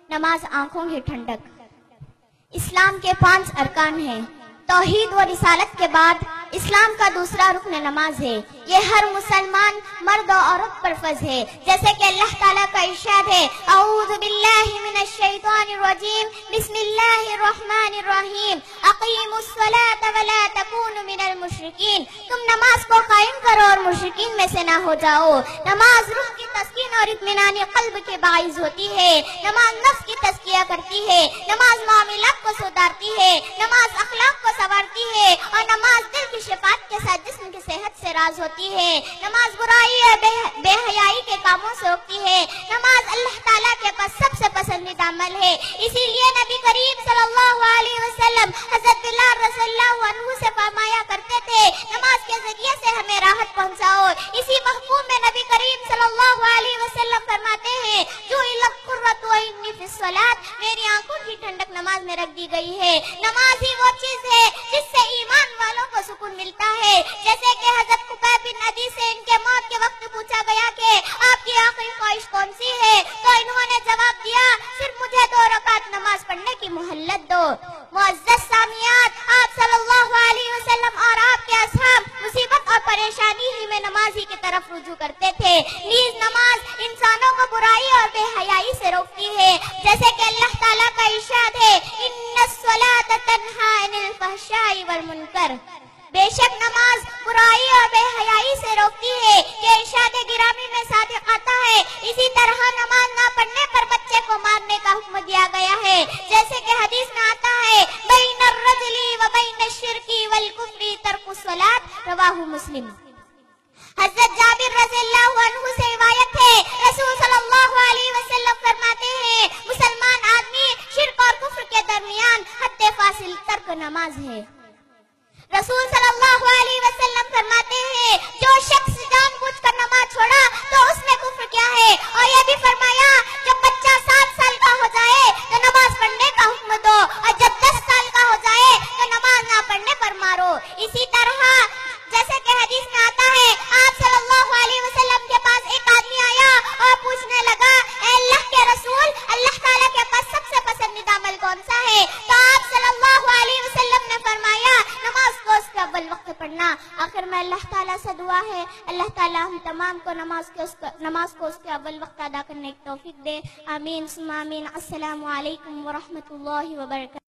نماز آنکھوں کی ٹھنڈک۔ اسلام کے 5 ارکان ہیں۔ توحید و رسالت کے بعد اسلام کا دوسرا رکن نماز ہے۔ یہ ہر مسلمان مرد و عورت پر فرض ہے، جیسے کہ اللہ تعالیٰ کا ارشاد ہے، اعوذ باللہ من الشیطان الرجیم، بسم اللہ الرحمن الرحیم، اقیموا الصلاة ولا تکونوا من المشرکین۔ تم نماز کو قائم کرو اور مشرکین میں سے نہ ہو جاؤ۔ نماز روح کی تسکین اور اطمینان قلب کے باعث ہوتی ہے۔ نماز نفس کی تزکیہ کرتی ہے، نماز معاملات کو سدھارتی ہے، نماز اخلاق کو سنوارتی ہے، اور نماز دل کی شفاعت کے ساتھ جسم کی صحت سے راز ہوتی ہے۔ نماز برائی اور بے حیائی کے کاموں سے روکتی ہے۔ نماز اللہ تعالیٰ کے پاس سب سے پسندیدہ عمل ہے، اسی لیے نبی کریم صلی اللہ علیہ وسلم حضرت بلال رضی اللہ عنہ سے فرمایا کرتے تھے، نماز کے ذریعے سے ہمیں راحت پہنچاؤ۔ اسی مفہوم میں نبی کریم صلی اللہ علیہ وسلم فرماتے ہیں، جعلت قرۃ عینی فی الصلاۃ، میری آنکھوں کی ٹھنڈک نماز میں رکھ دی گئی ہے۔ نماز ہی وہ چیز ہے جس سے ایمان والوں کو سکون ملتا ہے، جیسے کہ حضرت خبیب بن عدی سے ان کے موت کے وقت پوچھا گیا کہ آپ کی آخری خواہش کون سی ہے، تو انہوں نے جواب دیا، صرف مجھے 2 رکعت نماز پڑھنے کی مہلت دو۔ معزز سامعات، آپ صلی اللہ علیہ وسلم اور آپ کے اصحاب مصیبت اور پریشانی ہی میں نماز ہی کی طرف رجوع کرتے تھے۔ نیز نماز انسانوں کو برائی اور بے حیائی سے روکتی ہے، جیسے کہ اللہ تعالیٰ کا ارشاد ہے، ان الصلاۃ تنہی عن الفحشاء والمنکر، بے شک نماز برائی اور بے حیائی سے روکتی ہے۔ یہ ارشاد گرامی میں صادق آتا ہے۔ اسی طرح نماز نہ پڑھنے پر بچے کو مارنے کا حکم دیا گیا ہے، جیسے کہ حدیث میں آتا ہے، بین الرجل و بین الشرک والکفر ترک الصلاۃ، رواہ مسلم۔ حضرت جابر رضی اللہ عنہ سے روایت ہے، رسول صلی اللہ علیہ وسلم فرماتے ہیں، مسلمان آدمی شرک اور کفر کے درمیان حد فاصل ترک نماز ہے۔ رسول صلی اللہ علیہ وسلم فرماتے ہیں، جو شخص جان بوجھ کر نماز چھوڑا تو اس میں کفر کیا ہے، اور یہ بھی فرمایا، جب بچہ 7 سال کا ہو جائے تو نماز پڑھنے کا حکم دو، اور جب 10 سال کا ہو جائے تو نماز نہ پڑھنے پر مارو۔ اسی طرح جیسے کہ حدیث میں آتا ہے، آپ صلی اللہ علیہ وسلم کے پاس ایک آدمی آیا اور پوچھنے لگا، اے اللہ کے رسول، اللہ تعالیٰ کے پاس سب سے پسندیدہ عمل کون سا ہے؟ تو آپ صلی اللہ علیہ وسلم نے فرمایا، نماز کو اس کے اول وقت پڑھنا۔ آخر میں اللہ تعالیٰ سے دعا ہے، اللہ تعالیٰ ہم تمام کو نماز کو اس کے اول وقت ادا کرنے کی توفیق دے۔ آمین ثم آمین۔ السلام علیکم ورحمۃ اللہ وبرکاتہ۔